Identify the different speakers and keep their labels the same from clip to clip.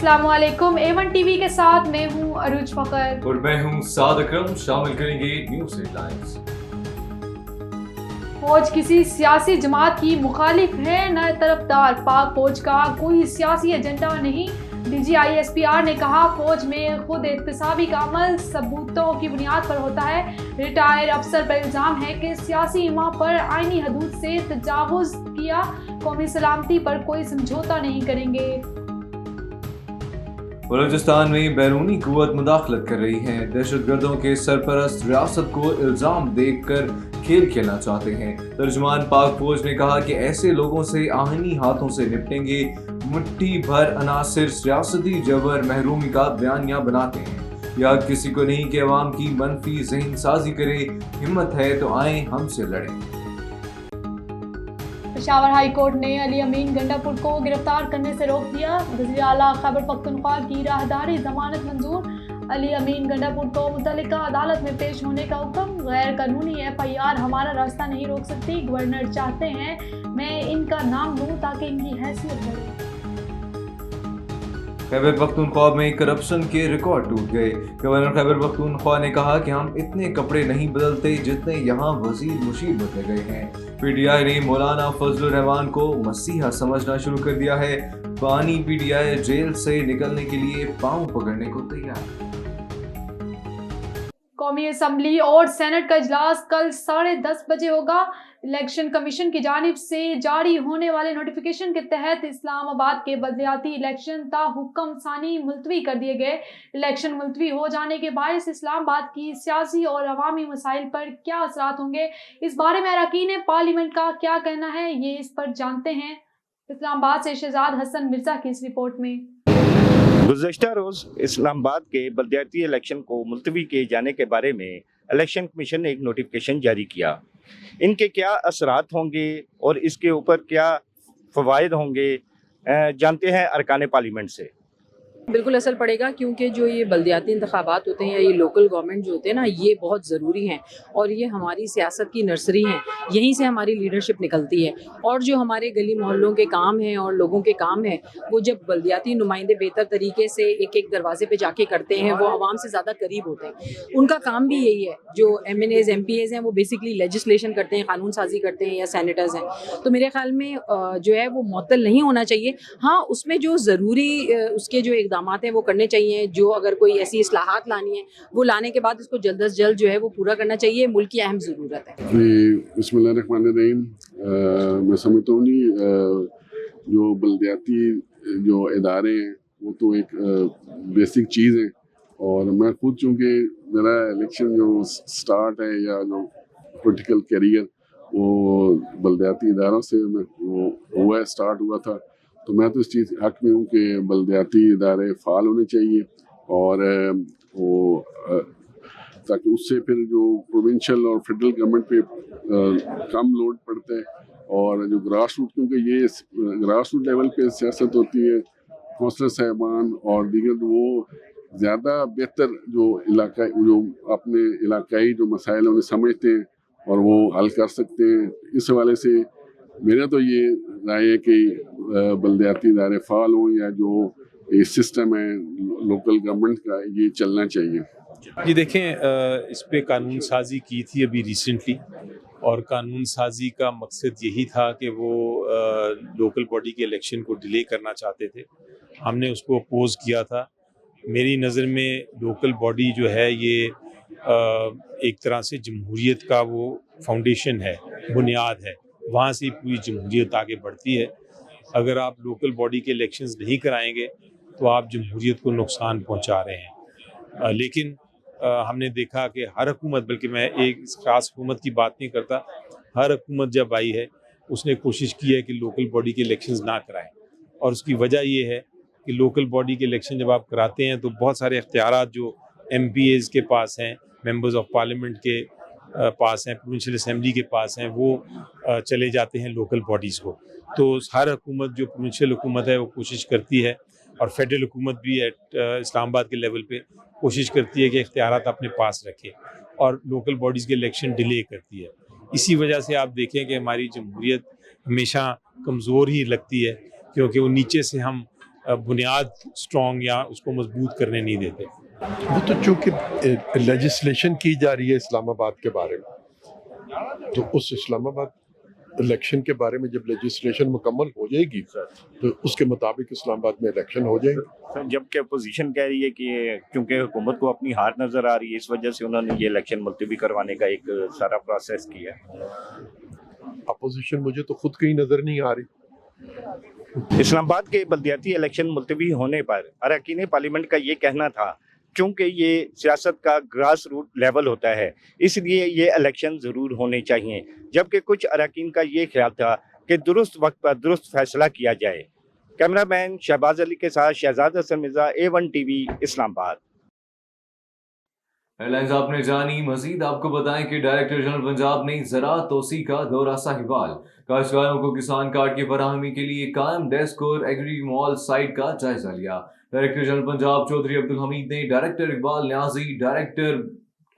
Speaker 1: अस्सलाम वालेकुम। A1 TV के साथ मैं हूं अरूज फकर
Speaker 2: और मैं हूं साद अकरम। शामिल करेंगे न्यूज़ हेडलाइंस।
Speaker 1: फौज किसी सियासी जमात की मुखालिफ है न तरफदार, पाक फौज का कोई सियासी एजेंडा नहीं। DGISPR ने कहा फौज में खुद एहतसाबी का अमल सबूतों की बुनियाद पर होता है। रिटायर्ड अफसर पर इल्ज़ाम है कि सियासी इमा पर आईनी हदूद से तजावुज़ किया, कौमी सलामती पर कोई समझौता नहीं करेंगे।
Speaker 2: बलूचिस्तान में बैरूनी कुव्वत मुदाखलत कर रही है। दहशतगर्दों के सरपरस्त रियासत को इल्ज़ाम देकर खेल खेलना चाहते हैं। तर्जुमान पाक फौज ने कहा कि ऐसे लोगों से आहनी हाथों से निपटेंगे। मुट्ठी भर अनासिर सियासती जबर महरूमी का बयानिया बनाते हैं। याद किसी को नहीं कि अवाम की मनफी ज़हन साजी करे। हिम्मत है तो आए हमसे लड़ें।
Speaker 1: पेशावर हाई कोर्ट ने अली अमीन गंडापुर को गिरफ्तार करने से रोक दिया। वज़ीर आला खैबर पख्तूनख्वा की राहदारी जमानत मंजूर। अली अमीन गंडापुर को मुतल्लिका अदालत में पेश होने का हुक्म। गैर कानूनी FIR हमारा रास्ता नहीं रोक सकती। गवर्नर चाहते हैं मैं इनका नाम लूँ ताकि इनकी हैसियत बढ़े।
Speaker 2: खैबर पख्तूनख्वा में करप्शन के रिकॉर्ड टूट गए। गवर्नर खैबर पख्तूनख्वा ने कहा कि हम इतने कपड़े नहीं बदलते जितने यहाँ वजीर मुशीर बदले गए हैं। PTI ने मौलाना फजलुर रहमान को मसीहा समझना शुरू कर दिया है। बानी PTI जेल से निकलने के लिए पांव पकड़ने को तैयार।
Speaker 1: कौमी असम्बली और सेनेट का इजलास कल 10:30 बजे होगा। इलेक्शन कमीशन की जानिब से जारी होने वाले नोटिफिकेशन के तहत इस्लामाबाद के बलदियाती इलेक्शन ता हुक्म सानी मुलतवी कर दिए गए। इलेक्शन मुलतवी हो जाने के बायस इस्लामाबाद की सियासी और अवामी मसाइल पर क्या असरात होंगे, इस बारे में अरकान पार्लियामेंट का क्या कहना है, ये इस पर जानते हैं इस्लामाबाद से शहजाद हसन मिर्जा की इस रिपोर्ट में।
Speaker 3: गुज़श्ता रोज़ इस्लामाबाद के बलदियाती इलेक्शन को मुलतवी किए जाने के बारे में इलेक्शन कमीशन ने एक नोटिफिकेशन जारी किया। इनके क्या असरात होंगे और इसके ऊपर क्या फ़वाइद होंगे, जानते हैं अरकान पार्लियामेंट से।
Speaker 4: बिल्कुल असर पड़ेगा, क्योंकि जो ये बलदियाती इंतखाबात होते हैं या ये लोकल गवर्नमेंट जो होते हैं ना, ये बहुत ज़रूरी हैं और ये हमारी सियासत की नर्सरी हैं। यहीं से हमारी लीडरशिप निकलती है और जो हमारे गली मोहल्लों के काम हैं और लोगों के काम हैं, वो जब बलदियाती नुमाइंदे बेहतर तरीके से एक एक दरवाजे पे जाके करते हैं, वो आवाम से ज़्यादा करीब होते हैं। उनका काम भी यही है। जो MNAs MPAs हैं वो बेसिकली लेजिस्लेशन करते हैं, कानून साजी करते हैं या सैनेटर्स हैं। तो मेरे ख्याल में जो है वो मुअत्तल नहीं होना चाहिए। हाँ, उसमें जो ज़रूरी उसके जो इक़दामात हैं वो करने चाहिए। जो अगर कोई ऐसी इस्लाहात लानी है वो लाने के बाद इसको जल्द अज जल्द जो है वो पूरा करना चाहिए। मुल्क की अहम ज़रूरत है।
Speaker 5: बिस्मिल्लाहिर्रहमानिर्रहीम। मैं समझता हूँ जो बलदियाती जो इदारे हैं वो तो एक बेसिक चीज़ है और मैं खुद चूँकि मेरा इलेक्शन जो स्टार्ट है या जो पॉलिटिकल करियर वो बलदियाती इदारों से वो हुआ स्टार्ट हुआ था, तो मैं तो इस चीज़ हक़ में हूँ कि बलदियाती इदारे फ़ाल होने चाहिए और वो ताकि उससे फिर जो प्रोविंशियल और फेडरल गवर्नमेंट पे कम लोड पड़ता है और जो ग्रास रूट, क्योंकि ये ग्रास रूट लेवल पे सियासत होती है, कौंसलर साहिबान और दीगर वो ज़्यादा बेहतर जो अपने इलाकाई जो मसाइल हैं उन्हें समझते हैं और वो हल कर सकते हैं। इस हवाले से मेरा तो ये राय है कि बलदियाती इदारे फ़ाल हों या जो ये सिस्टम है लोकल गवर्नमेंट का ये चलना चाहिए।
Speaker 6: जी देखें, इस पे कानून साजी की थी अभी रिसेंटली और कानून साजी का मकसद यही था कि वो लोकल बॉडी के इलेक्शन को डिले करना चाहते थे। हमने उसको अपोज़ किया था। मेरी नज़र में लोकल बॉडी जो है ये एक तरह से जमहूरियत का वो फाउंडेशन है, बुनियाद है, वहाँ से पूरी जमहूरियत आगे बढ़ती है। अगर आप लोकल बॉडी के इलेक्शंस नहीं कराएंगे तो आप जमहूरियत को नुकसान पहुँचा रहे हैं। लेकिन हमने देखा कि हर हुकूमत, बल्कि मैं एक ख़ास हुकूमत की बात नहीं करता, हर हुकूमत जब आई है उसने कोशिश की है कि लोकल बॉडी के इलेक्शंस ना कराएं और उसकी वजह ये है कि लोकल बॉडी के इलेक्शन जब आप कराते हैं तो बहुत सारे इख्तियारात जो MPAs के पास हैं, मेंबर्स ऑफ पार्लियामेंट के पास हैं, प्रोविंशियल असेंबली के पास हैं, वो चले जाते हैं लोकल बॉडीज़ को। तो हर हुकूमत जो प्रोविंशियल हुकूमत है वो कोशिश करती है और फेडरल हुकूमत भी इस्लामाबाद के लेवल पे कोशिश करती है कि इख्तियारात अपने पास रखे और लोकल बॉडीज़ के इलेक्शन डिले करती है। इसी वजह से आप देखें कि हमारी जमहूरियत हमेशा कमज़ोर ही लगती है, क्योंकि वो नीचे से हम बुनियाद स्ट्रॉन्ग या उसको मजबूत करने नहीं देते।
Speaker 7: वो तो चूंकि लेजिस्लेशन की जा रही है इस्लामाबाद के बारे में, तो उस इस्लामाबाद इलेक्शन के बारे में जब लेजिस्लेशन मुकम्मल हो जाएगी तो उसके मुताबिक इस्लामाबाद में इलेक्शन हो जाएंगे।
Speaker 3: सर, जबकि अपोजिशन कह रही है कि क्योंकि हुकूमत को अपनी हार नज़र आ रही है, इस वजह से उन्होंने ये इलेक्शन मुलतवी करवाने का एक सारा प्रोसेस किया।
Speaker 7: अपोजिशन मुझे तो खुद कहीं नज़र नहीं आ रही।
Speaker 3: इस्लामाबाद के बल्दियाती इलेक्शन मुलतवी होने पर अरकान पार्लियामेंट का ये कहना था क्योंकि ये सियासत का ग्रास रूट लेवल होता है, इसलिए ये इलेक्शन ज़रूर होने चाहिए, जबकि कुछ अरकान का ये ख्याल था कि दुरुस्त वक्त पर दुरुस्त फैसला किया जाए। कैमरामैन शहबाज अली के साथ Shahzad Hasan Mirza, A1 TV, Islamabad.
Speaker 2: Headlines आपने जानी। मजीद आपको बताएं कि डायरेक्टर जनरल पंजाब ने ज़राअत तोसी का दौरा साहिवाल, काश्तकारों को किसान कार्ड की फराहमी के लिए कायम डेस्क और एग्री मॉल साइट का जायजा लिया। डायरेक्टर जनरल पंजाब चौधरी अब्दुल हमीद ने director Iqbal Niazi, director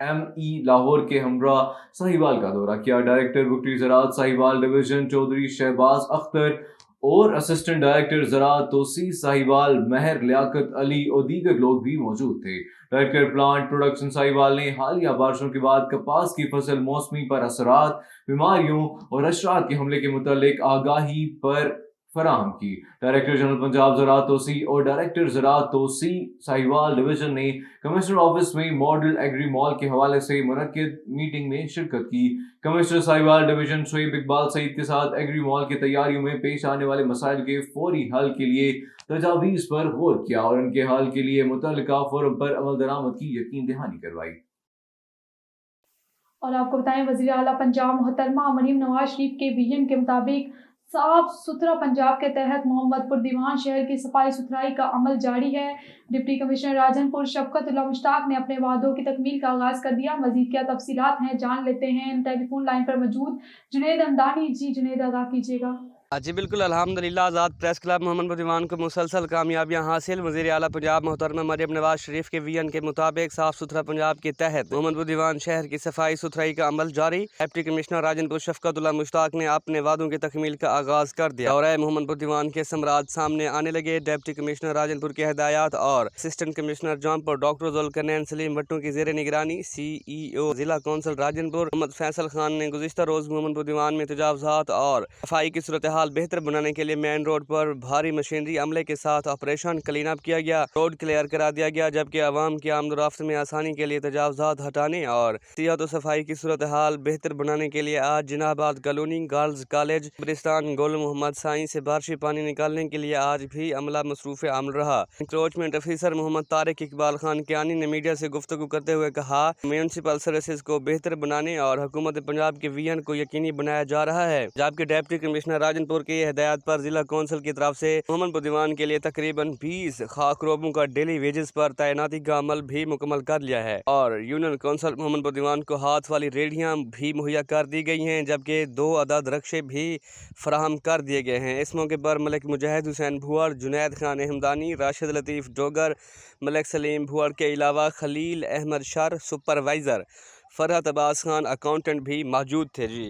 Speaker 2: ME Lahore के हमरा साहिवाल का दौरा किया। डायरेक्टर बुकरी ज़राअत साहिवाल डिवीजन चौधरी शहबाज अख्तर और असिस्टेंट डायरेक्टर ज़राअत तोसी साहिवाल महर लियाकत अली और दीगर लोग भी मौजूद थे। डायरेक्टर प्लांट प्रोडक्शन साहिवाल ने हालिया बारिशों के बाद कपास की फसल मौसमी पर असरात, बीमारियों और अशरात के हमले के मुतालिक आगाही पर फराहम की। डायरेक्टर जनरल पंजाब ज़राअत तोसी और डायरेक्टर ज़राअत तोसी साहिवाल डिवीजन ने कमिश्नर ऑफिस में मॉडल एग्री मॉल के हवाले से मुनक्किद मीटिंग में शिरकत की। कमिश्नर साहिवाल डिवीजन शोएब इकबाल सईद के साथ एग्री मॉल की तैयारियों में पेश आने वाले मसाइल के फौरी हल के लिए तजावीज़ पर गौर किया और उनके हल के लिए मुतल्लिका फोरम पर अमल दरामद की यकीन दहानी करवाई।
Speaker 1: और आपको बताएं, वज़ीर आला पंजाब मोहतरमा मरीम नवाज शरीफ के विजन के मुताबिक साफ सुथरा पंजाब के तहत मोहम्मदपुर दीवान शहर की सफाई सुथराई का अमल जारी है। डिप्टी कमिश्नर राजनपुर शफकतुल्लाह मुश्ताक ने अपने वादों की तकमील का आगाज़ कर दिया। मज़ीद क्या तफसीलात हैं, जान लेते हैं टेलीफोन लाइन पर मौजूद जुनैद हमदानी। जी जुनैद, आगाह कीजिएगा।
Speaker 8: जी बिल्कुल, अल्हम्दुलिल्लाह आज़ाद प्रेस क्लब मोहम्मदपुर दीवान को मुसलसल कामयाबियाँ हासिल। वज़ीर आला पंजाब मोहतरमा मरीम नवाज शरीफ के विजन के मुताबिक साफ़ सुथरा पंजाब के तहत मोहम्मदपुर दीवान शहर की सफाई सुथराई का अमल जारी। डिप्टी कमिश्नर राजनपुर शफकतुल्लाह मुश्ताक ने अपने वादों की तकमील का आगाज़ कर दिया और मोहम्मदपुर दीवान के समरात सामने आने लगे। डिप्टी कमिश्नर राजनपुर के हदायत और assistant commissioner Jaunpur doctor Zulqarnain Saleem Bhattu की ज़ेर निगरानी CEO ज़िला कौंसल राजनपुर मोहम्मद फैसल खान ने गुज़िश्ता रोज़ मोहम्मदपुर दीवान में तजावुज़ात और सफाई की सूरत हाल बेहतर बनाने के लिए मेन रोड पर भारी मशीनरी अमले के साथ ऑपरेशन क्लीन अप किया गया, रोड क्लियर करा दिया गया, जबकि आवाम की आमदोरफ्त में आसानी के लिए तजावुज़ात हटाने और सियाहत और सफाई की सूरत हाल बेहतर बनाने के लिए आज जिनाबाद कॉलोनी, गर्ल्स कॉलेज, ब्रिस्तान, गोल मोहम्मद साई से बारिशी पानी निकालने के लिए आज भी अमला मसरूफ़ अमल रहा। इंक्रोचमेंट ऑफिसर मोहम्मद तारिक इकबाल खान कियानी ने मीडिया से गुफ्तगू करते हुए कहा, म्यूनसिपल सर्विसेज को बेहतर बनाने और हुकूमत पंजाब के विजन को यकीनी बनाया जा रहा है। जबकि डिप्टी कमिश्नर राजनपुर की हिदायत पर जिला कौंसिल की तरफ से मोहम्मदपुर दीवान के लिए तकरीबन 20 खाकरोबों का डेली वेजेस पर तैनाती का अमल भी मुकम्मल कर लिया है और यूनियन कौंसिल मोहम्मदपुर दीवान को हाथ वाली रेडियां भी मुहैया कर दी गई हैं, जबकि 2 अदद रक्शे भी फराहम कर दिए गए हैं। इस मौके पर मलिक मुजाहिद हुसैन भुअर, जुनैद खान हमदानी, राशिद लतीफ़ डोगर, मलिक सलीम भुअर के अलावा खलील अहमद शर, सुपरवाइज़र फरहत अब्बास खान अकाउंटेंट भी मौजूद थे। जी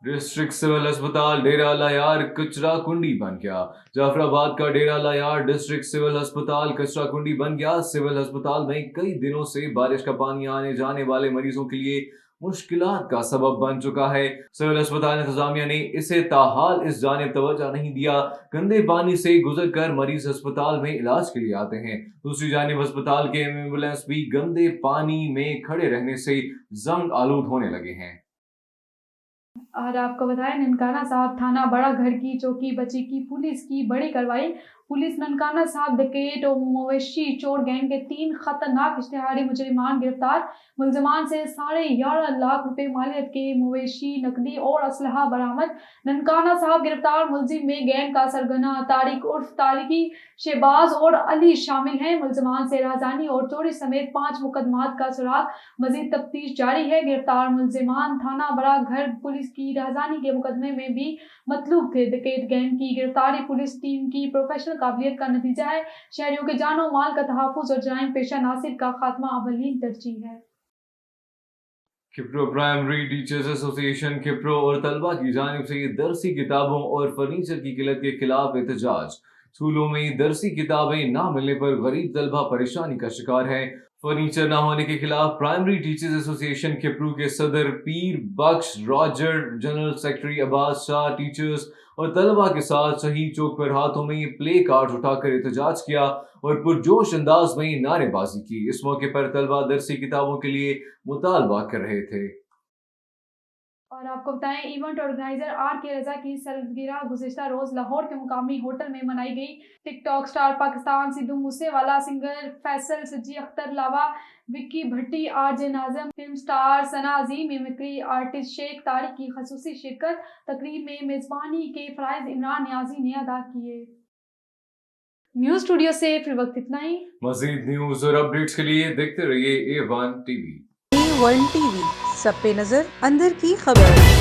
Speaker 2: डिस्ट्रिक्ट सिविल अस्पताल डेरा लायार कचरा कुंडी बन गया। जाफराबाद का डेरा लायार डिस्ट्रिक्ट सिविल अस्पताल कचरा कुंडी बन गया। सिविल अस्पताल में कई दिनों से बारिश का पानी आने जाने वाले मरीजों के लिए मुश्किलात का सबब बन चुका है। सिविल अस्पताल इंतजामिया ने इसे ताहाल इस जानिब तवज्जो नहीं दिया। गंदे पानी से गुजर कर मरीज अस्पताल में इलाज के लिए आते हैं। दूसरी जानिब अस्पताल के एम्बुलेंस भी गंदे पानी में खड़े रहने से जंग आलूद होने लगे हैं।
Speaker 1: और आपको बताएं, ननकाना साहब थाना बड़ा घर की चौकी बची की पुलिस की बड़ी कार्रवाई। पुलिस ननकाना साहब डकैत और मवेशी चोर गैंग के 3 खतरनाक इश्तिहारी मुजरिमान गिरफ्तार। मुलजमान से 11.5 लाख रुपए मालियत के मवेशी, नकदी और असलहा बरामद। ननकाना साहब गिरफ्तार मुलजिम में गैंग का सरगना तारिक उर्फ तारिकी, शहबाज और अली शामिल हैं। मुलजमान से राजानी और चोरी समेत 5 मुकदमात का सुराग। मजीद तफ्तीश जारी है। गिरफ्तार मुलजिमान थाना बड़ा घर पुलिस की राजानी के मुकदमे में भी मतलूब थे। डकैत गैंग की गिरफ्तारी पुलिस टीम की प्रोफेशनल काबिलियत का नतीजा है। शहरियों के जानो माल का तहफ़्फ़ुज़ और जराइम पेशा नासिर का खात्मा अवलीन तरजीह है।
Speaker 2: किप्रो प्राइमरी टीचर्स एसोसिएशन किप्रो और तलबा की जानिब से दरसी किताबों और फर्नीचर की किल्लत के खिलाफ एहतजाज। स्कूलों में दरसी किताबें ना मिलने पर गरीब तलबा परेशानी का शिकार है। फर्नीचर न होने के खिलाफ प्राइमरी टीचर्स एसोसिएशन खिपरू के सदर Pir Bakhsh Rajar, general secretary Abbas Shah, teachers और तलबा के साथ शहीद चौक पर हाथों में प्ले कार्ड उठाकर एहतजाज किया और पुरजोश अंदाज में नारेबाजी की। इस मौके पर तलबा दरसी किताबों के लिए मुतालबा कर रहे थे।
Speaker 1: और आपको बताएं, इवेंट ऑर्गेनाइजर आर के रजा की सालगिरह गुज़िश्ता रोज लाहौर के मुकामी होटल में मनाई गई। TikTok star Pakistan Sidhu Moosewala, singer Faisal Sajji Akhtar Lava, Vicky Bhatti, RJ Nazim, film star Sana Azeem, mimicry artist Sheikh Tariq की खसूसी शिरकत। तकरीब में मेज़बानी के फराइज इमरान न्याजी ने अदा किए। न्यूज़ स्टूडियो से फिर वक्त इतना ही।
Speaker 2: मज़ीद न्यूज़ और अपडेट्स के लिए देखते रहिए A1 TV।
Speaker 9: A1 TV, सब पे नजर, अंदर की खबर।